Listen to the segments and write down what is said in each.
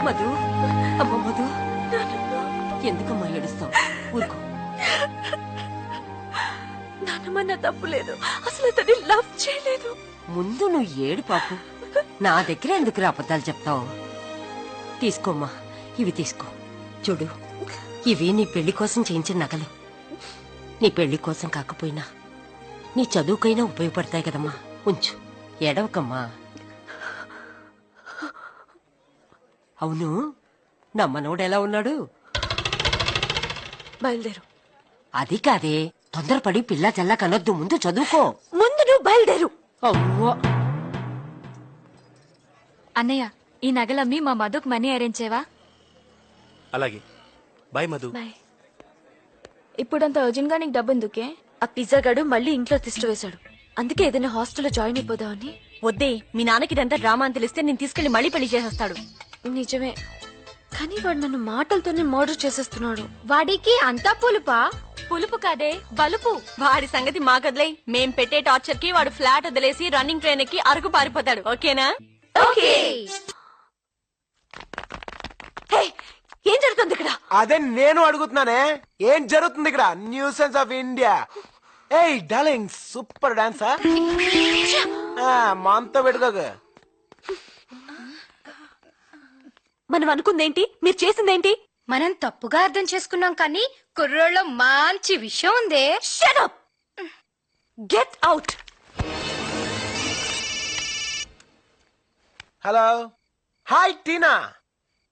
మధు, అమ్మ మధు, ఎందుకమ్మా ఏడుస్తావు? ఊరుకో. నాన్నమ్మ నా తప్పు లేదు, అసలు అతన్ని లవ్ చేయలేదు. ముందు నువ్వు ఏడు పాపు, నా దగ్గర ఎందుకు అబద్ధాలు చెప్తావు? తీసుకోమ్మా, ఇవి తీసుకో. చూడు, ఇవి నీ పెళ్లి కోసం చేయించిన నగలు. నీ పెళ్లి కోసం కాకపోయినా నీ చదువుకైనా ఉపయోగపడతాయి కదమ్మా. ఉంచు, ఏడవకమ్మా. అవును, నా మనోడు ఎలా ఉన్నాడు? బయలుదేరు. అది కాదే, తొందరపడి పిల్ల చల్లా కనొద్దు, ముందు చదువుకో. ముందు నువ్వు బయలుదేరు. అవ్వా. అన్నయ్య, ఈ నగలమ్మి మా మధుకు మనీ అరేంజ్ చేయవా? అలాగే. బాయ్ మధు. బాయ్. ఇప్పుడంత అర్జెంట్ గా నీకు డబ్బు ఎందుకే? ఆ పిజ్జా గడు మళ్ళీ ఇంట్లో తిష్ట వేశాడు, అందుకే ఏదైనా హాస్టల్లో జాయిన్ అయిపోదామని. వద్దే, మీ నాన్నకి ఇదంతా డ్రామా అని తెలిస్తే నేను తీసుకెళ్లి మళ్ళీ పెళ్లి చేసేస్తాడు. నిజమే, కానీ వాడు నన్ను మాటలతోనే మర్డర్ చేసేస్తున్నాడు. వాడికి అంతా పులుపా? పులుపు కాదే, బలుపు. వాడి సంగతి మాకదిలే. మేం పెట్టే టార్చర్ కి వాడు ఫ్లాట్ వదిలేసి రన్నింగ్ ట్రైన్ ఎక్కి అరకు పారిపోతాడు. ఓకేనా? ఓకే. ఏం జరుగుతుంది ఇక్కడ? అదే నేను అడుగుతున్నానే, ఏం జరుగుతుంది ఇక్కడ? Nuisance of India. ఏయ్ డార్లింగ్, సూపర్ డాన్సా. మనతో పెట్టుకోక. మనం అనుకుందేంటి, మీరు చేసిందేంటి? మనం తప్పుగా అర్థం చేసుకున్నాం, కానీ కుర్రోళ్ళలో మంచి విషయం ఉందే. Shut up! Get out! Hello, hi Tina.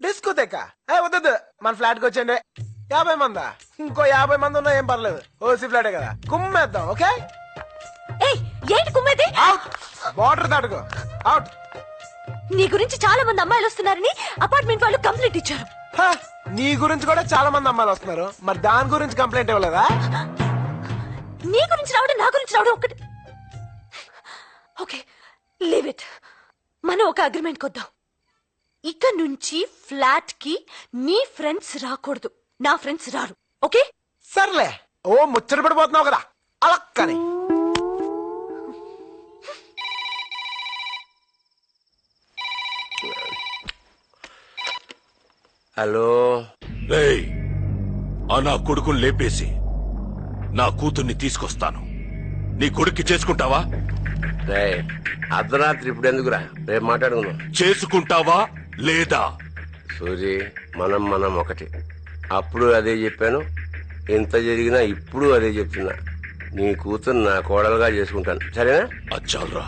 Disco తెక్క వద్దు, మన ఫ్లాట్ కి వచ్చండి. 50 మందా? ఇంకో 50 మంది ఉన్నా ఏం పర్లేదు, ఓసీ ఫ్లాటే కదా, కుమ్మేద్దాం. ఓకే? ఏయ్, ఏంటి కుమ్మేది? అవుట్. బార్డర్ దాటుకో. అవుట్. నీ గురించి చాలా మంది అమ్మాయిలు వస్తున్నారని అపార్ట్మెంట్ వాళ్ళు కంప్లైంట్ ఇచ్చారు. నీ గురించి కూడా చాలా మంది అమ్మాయిలు వస్తున్నారు, మరి దాని గురించి కంప్లైంట్ ఇవ్వలేదా? నీ గురించి రావడం, నా గురించి రావడం ఒకటి. Okay, leave it. మనం ఒక అగ్రిమెంట్ కొద్దాం. ఇక నుంచి ఫ్లాట్ కి నీ ఫ్రెండ్స్ రాకూడదు, నా ఫ్రెండ్స్ రారు. ఓకే? సర్లే, ఓ ముచ్చట పడిపోతున్నావు కదా అలా. కానీ హలో. ఆ నా కొడుకుని లేపేసి నా కూతుర్ని తీసుకొస్తాను. నీ కొడుక్కి చేసుకుంటావా? అర్ధరాత్రి ఇప్పుడు ఎందుకురా, రేపు మాట్లాడుకుందాం. చేసుకుంటావా లేదా? సూరి, మనం ఒకటి. అప్పుడు అదే చెప్పాను, ఎంత జరిగినా ఇప్పుడు అదే చెప్తున్నా. నీ కూతురు నా కోడలుగా చేసుకుంటాను, సరేనా? అచ్చాలరా,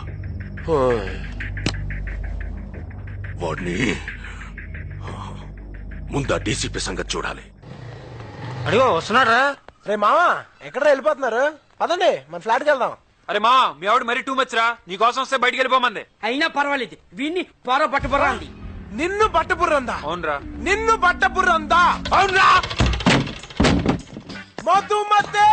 వాడిని ముందా డీసీపీ సంగతి చూడాలి. అడిగో వస్తున్నారా? రే మావా, ఎక్కడ వెళ్ళిపోతున్నారు? పదండి మన ఫ్లాట్ కి వెళ్దాం. అరే మా, మీ ఆవిడ మరీ టూ మచ్ రా. నీకోసం వస్తే బయటికి వెళ్ళిపోమంది. అయినా పర్వాలేదు, వీడిని పొర పట్టుబరంది. నిన్ను పట్టపుర్రందా? అవునరా. నిన్ను పట్టపుర్రందా? అవునరా. మధుమతి,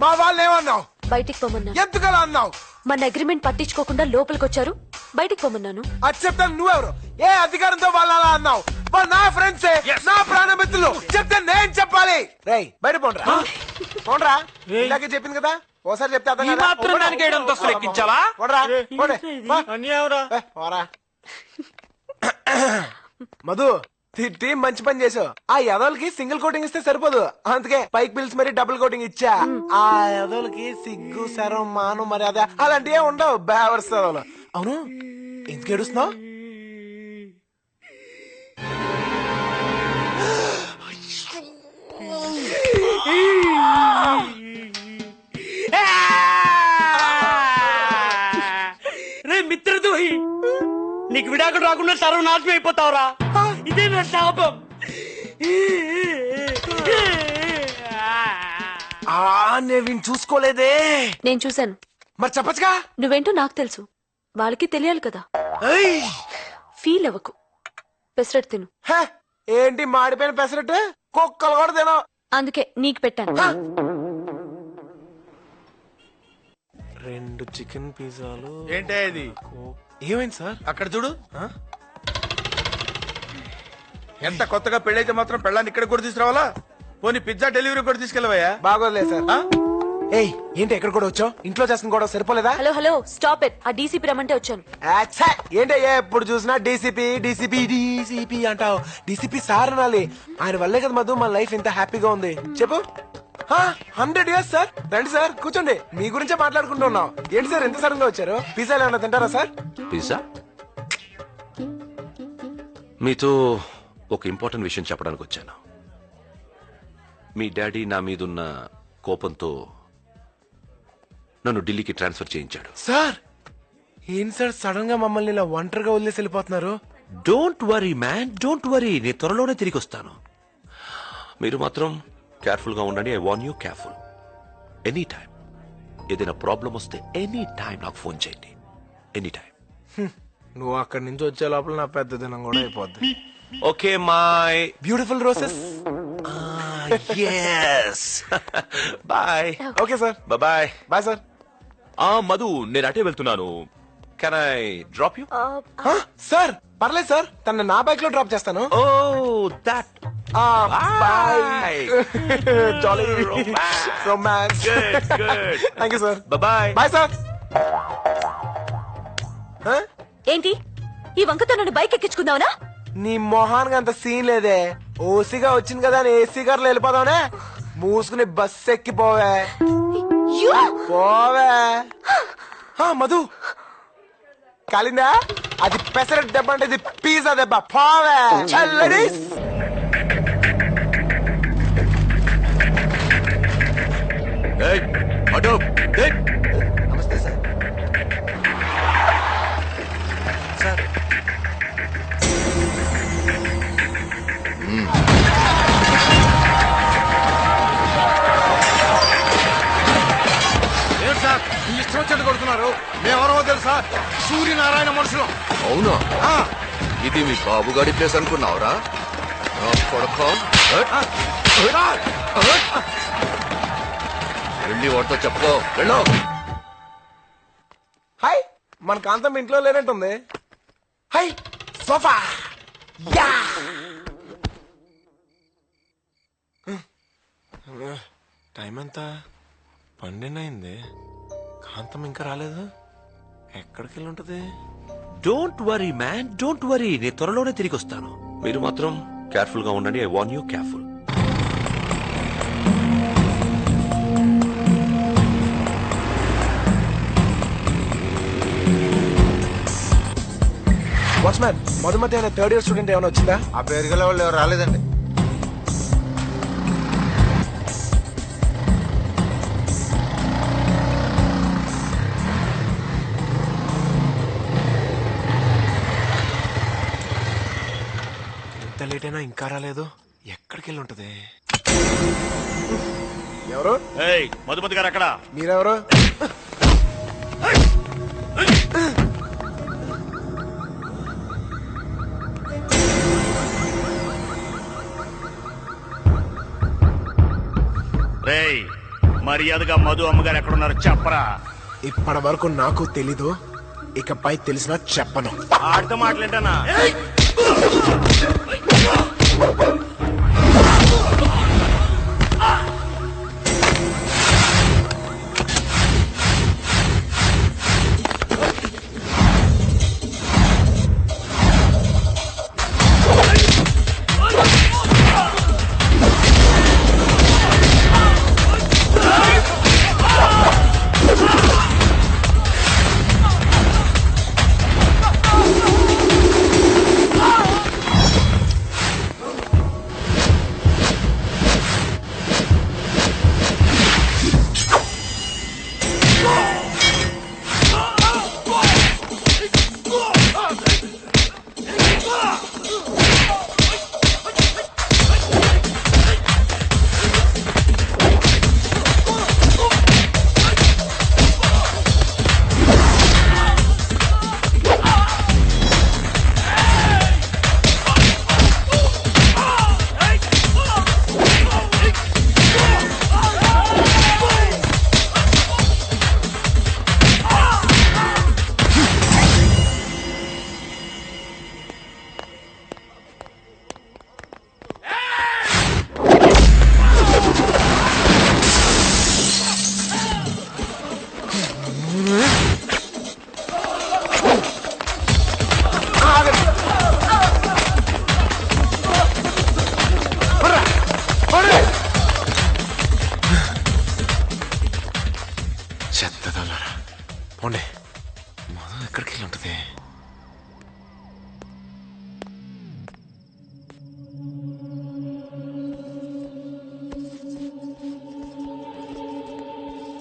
మా వాళ్ళు ఏమన్నావు? బయటికి పోమన్నాను. ఎందుకలా అన్నావు? మన అగ్రిమెంట్ పట్టించుకోకుండా లోపలికి వచ్చారు, బయటికి పోమన్నాను. అది చెప్తాను. నువ్వెవరు? ఏ అధికారంతో వాళ్ళు అలా అన్నావు? వాళ్ళు నా ఫ్రెండ్సే, నా ప్రాణమిత్రులు. చెప్తే నేను చెప్పాలి. రేయ్ బయట పోండ్రా, పోండ్రా. ఇలాగే చెప్పింది కదా, ఓసారి చెప్తే అర్థం కాదా? మాత్రం దానికి 7 అంతస్తులు ఎక్కించాలా? పోండ్రా, పోండి. పోరా. మధు, టీం మంచి పని చేసావు. ఆ యదోలకి సింగిల్ కోటింగ్ ఇస్తే సరిపోదు, అందుకే పైకి పిలిచి మరి డబుల్ కోటింగ్ ఇచ్చా. ఆ యదోలకి సిగ్గు, శరం, మాను, మరి అదే అలాంటివి ఉండవు. బేవర్స్ యదోలు. అవును, ఎందుకు ఏడుస్తున్నావు? రే మిత్రద్రోహి, నీకు విడాకులు రాకుండా సర్వనాశనం అయిపోతావురా. ఇదే నా శాపం. నేను చూసుకోలేదే. నేను చూశాను. మరి చెప్పచ్చుగా. నువ్వేంటో నాకు తెలుసు, వాళ్ళకి తెలియాలి కదా. ఫీల్ అవ్వకు, పెసరట్టు తిను. ఏంటి మాడిపోయిన పెసరట్టు? కుక్కలు కూడా తినో, అందుకే నీకు పెట్టాను. 2 చికెన్ పిజ్జాలు. ఏంటే ఇది? ఏమైంది సార్? అక్కడ చూడు. ఎంత కొత్తగా పెళ్ళైతే మాత్రం పెళ్ళాన్ని ఇక్కడ కూడా తీసుకురావాలా? పోనీ పిజ్జా డెలివరీ కూడా తీసుకెళ్ళవయ్యా. బాగోలేదు సార్. ఏయ్ ఏంటి ఎక్కడ కూడా వచ్చావు? ఇంట్లో చేస్తున్న కూడా సరిపోలేదా? Hello hello stop it. ఆ డీసీపీ రమ్మంటే వచ్చాను. ఏంటయ్యా ఎప్పుడు చూసినా డీసీపీ డీసీపీ డీసీపీ అంటావు? డీసీపీ సార్ అనాలి. ఆయన వల్లే కదా మధు మన లైఫ్ ఇంత హ్యాపీగా ఉంది. చెప్పు. 100 years సార్. రండి సార్ కూర్చోండి. మీ గురించే మాట్లాడుకుంటున్నాం. ఏంటి సార్ ఎంత సడన్ గా వచ్చారు? పిజ్జాలు ఏమన్నా తింటారా సార్? పిజ్జా? మీతో ఒక ఇంపార్టెంట్ విషయం చెప్పడానికి వచ్చాను. మీ డాడీ నా మీదున్న కోపంతో నన్ను ఢిల్లీకి ట్రాన్స్ఫర్ చేయించాడు. సార్ ఏం సార్ సడన్ గా మమ్మల్ని ఇలా ఒంటరిగా వదిలేసి వెళ్ళిపోతున్నారు? Don't worry man, don't worry. నేను త్వరలోనే తిరిగి వస్తాను. మీరు మాత్రం కేర్ఫుల్ గా ఉండండి. I want you careful. Any time ఏదైనా ప్రాబ్లం వస్తే ఎనీ టైం నాకు ఫోన్ చేయండి. Any time. నువ్వు అక్కడి నుంచి వచ్చే లోపల నా పెద్ద దినం కూడా అయిపోద్ది. Okay my beautiful roses. yes. Bye. Okay sir. Bye. Bye sir. Madhu నేను అటే వెళ్తున్నాను. Can I drop you? Sir పర్లేదు సార్. తన నా బైక్ లో డ్రాప్ చేస్తాను. Oh that. Bye. Jolly romance. Good. Thank you sir. Bye. Bye sir. ఏంటి ఈ వంకతో నన్ను బైక్ ఎక్కించుకుందావునా? నీ మొహానికి అంత సీన్ లేదే. ఓసీగా వచ్చింది కదా అని ఏసీ కార్లో వెళ్ళిపోదావునే. మూసుకుని బస్ ఎక్కిపోవే. పోవే. మధు కాలిందా? అది పెసరట్ దెబ్బ అంటే ఇది పిజ్జా దెబ్బ. పోవే చల్లడి. నమస్తే సార్. సార్ ఇష్టం వచ్చినట్టు కొడుతున్నారు. మేమెవరో తెలుసా? సూర్యనారాయణ మనుషులు. అవునా? ఇది మీ బాబుగాడి ప్లేస్ అనుకున్నావురా? వెళ్ళి వాటితో చెప్పుకో. వెళ్ళు. హాయ్ మన కాంతం ఇంట్లో లేనట్టుంది. High sofa. యా టైం ఎంత? 12 అయింది. కాంతం ఇంకా రాలేదు. ఎక్కడికి వెళ్ళి ఉంటది? Don't worry man, don't worry. నేను త్వరలోనే తిరిగి వస్తాను. మీరు మాత్రం కేర్ఫుల్ గా ఉండండి. I want you careful. Watchman Madhumati అనే 3rd year స్టూడెంట్ ఏమైనా వచ్చిందా? ఆ పేరు గల వాళ్ళు ఎవరు రాలేదండి. ఎంత లేట్ అయినా ఇంకా రాలేదు. ఎక్కడికి వెళ్ళి ఉంటది? ఎవరు? మధుమతి గారు అక్కడ. మీరెవరు? రేయ్ మర్యాదగా మధు అమ్మగారు ఎక్కడున్నారు చెప్పరా. ఇప్పటి వరకు నాకు తెలీదు. ఇకపై తెలిసినా చెప్పను. ఆడితో మాట్లాడనా? చెత్తదన్నారా పోండి మధు ఎక్కడికి వెళ్ళి ఉంటుంది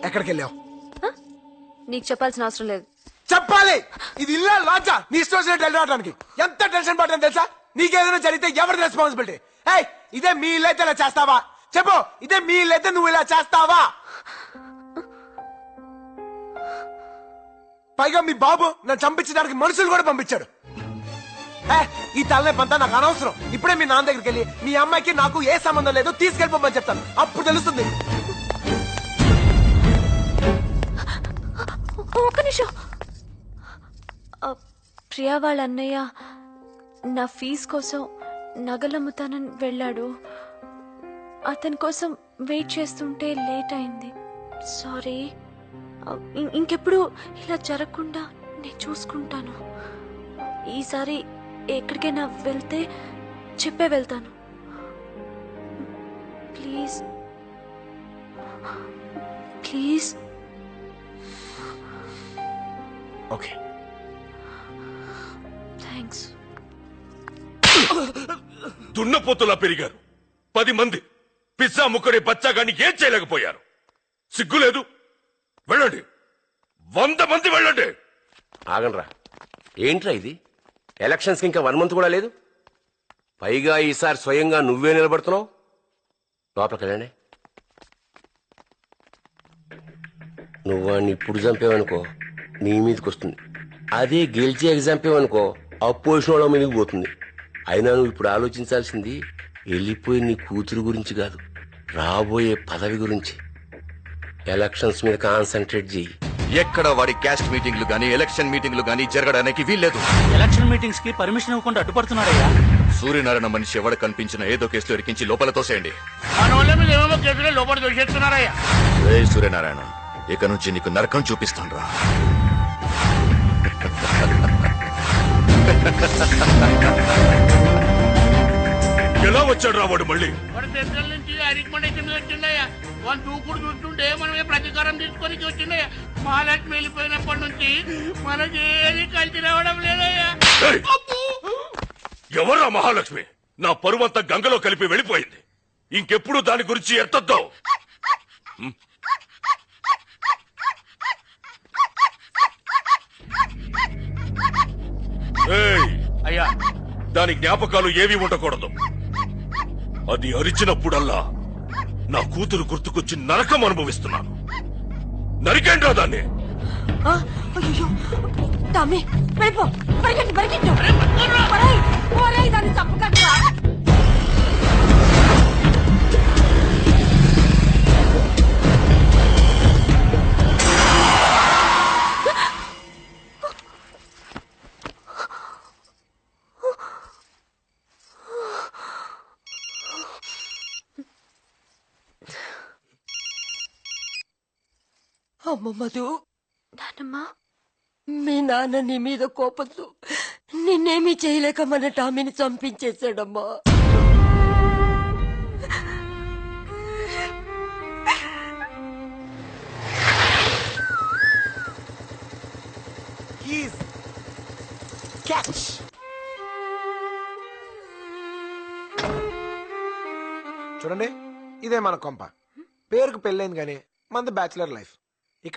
ఎక్కడికి వెళ్ళావు నీకు చెప్పాల్సిన అవసరం లేదు. చెప్పాలి. ఇది ఇల్లా లాడ్జా నీ ఇష్టం వచ్చినట్టు వెళ్ళడానికి ఎంత టెన్షన్ పడ్డాను తెలుసా? నీకేదైనా జరిగితే ఎవరి రెస్పాన్సిబిలిటీ? ఏయ్ ఇదే మీ ఇల్లు అయితే ఇలా చేస్తావా? చెప్పు, ఇదే మీ ఇల్లు అయితే నువ్వు ఇలా చేస్తావా? పైగా మీ బాబు నన్ను చంపించడానికి మనుషులు కూడా పంపించాడు. ఈ తలనొప్పంతా నాకు అనవసరం. ఇప్పుడే మీ నాన్న దగ్గరికి వెళ్ళి మీ అమ్మాయికి నాకు ఏ సంబంధం లేదు తీసుకెళ్ళిపోమని చెప్తాను. అప్పుడు తెలుస్తుంది. ఒక్క నిమిషం. ప్రియా వాళ్ళ అన్నయ్య నా ఫీజు కోసం నగలమ్ముతానని వెళ్ళాడు. అతని కోసం వెయిట్ చేస్తుంటే లేట్ అయింది. సారీ. ఇంకెప్పుడు ఇలా జరగకుండా నేను చూసుకుంటాను. ఈసారి ఎక్కడికైనా వెళ్తే చెప్పే వెళ్తాను. Please please. Okay thanks. దున్నపోతులా పెరిగారు. 10 మంది పిజ్జా ముక్కడి బచ్చాగాని ఏం చేయలేకపోయారు. సిగ్గులేదు. వెళ్ళండి, 100 మంది వెళ్ళండి. ఆగండ్రా, ఏంట్రా ఇది? ఎలక్షన్స్ కి ఇంకా 1 మంత్ కూడా లేదు. పైగా ఈసారి స్వయంగా నువ్వే నిలబడుతున్నావు. లోపలికి వెళ్ళండి. నువ్వు వాడిని ఇప్పుడు చంపేవనుకో నీ మీదకి వస్తుంది. అదే గెలిచి చంపేవనుకో అపోజిషన్ వాళ్ళ మీదకి పోతుంది. అయినా నువ్వు ఇప్పుడు ఆలోచించాల్సింది వెళ్ళిపోయి నీ కూతురు గురించి కాదు, రాబోయే పదవి గురించి. ఎలక్షన్స్ మీద కాన్సన్ట్రేట్ చేయి. ఎక్కడ వాడి క్యాస్ట్ మీటింగ్లు గానీ ఎలక్షన్ మీటింగ్లు గానీ జరగడానికి వీల్లేదు. ఎలక్షన్ మీటింగ్స్ కి పర్మిషన్ ఇవ్వకుండా అడ్డుపడుతున్నాడయ్యా. సూర్యనారాయణ మనిషి ఎవడ కనిపించిన ఏదో కేసులో ఇరికించి లోపల తోసేయండి. రే సూర్యనారాయణ, ఇక నుంచి నీకు నరకం చూపిస్తాను రా. ఎలా వచ్చాడు రా వాడు? మళ్ళీ నుంచి రికమెండేషన్ వచ్చిందయ్యా. వాళ్ళు దూకుడు చూస్తుంటే మనమే ప్రతీకారం తీసుకొని వచ్చిందయ్యా. మహాలక్ష్మి వెళ్ళిపోయినప్పటి నుంచి మనకి ఏది కలిసి రావడం లేదయ్యా. ఎవర్రా మహాలక్ష్మి? నా పరువంతా గంగలో కలిపి వెళ్ళిపోయింది. ఇంకెప్పుడు దాని గురించి ఎత్తద్దావు. అయ్యా, దాని జ్ఞాపకాలు ఏవి ఉండకూడదు. అది అరిచినప్పుడల్లా నా కూతురు గుర్తుకొచ్చి నరకం అనుభవిస్తున్నాను. నరికేంట్రా దాన్ని? టామీ వెళ్ళిపో, పరిగెట్టు పరిగెట్టు. దాన్ని చంపకట్రా. అమ్మ మధు, నాన్నమ్మా, మీ నాన్న నీ మీద కోపంతో నిన్నేమీ చేయలేక మన టామీని చంపించేశాడమ్మా. చూడండి, ఇదే మన కొంప. పేరుకు పెళ్ళైంది కానీ మనది బ్యాచిలర్ లైఫ్.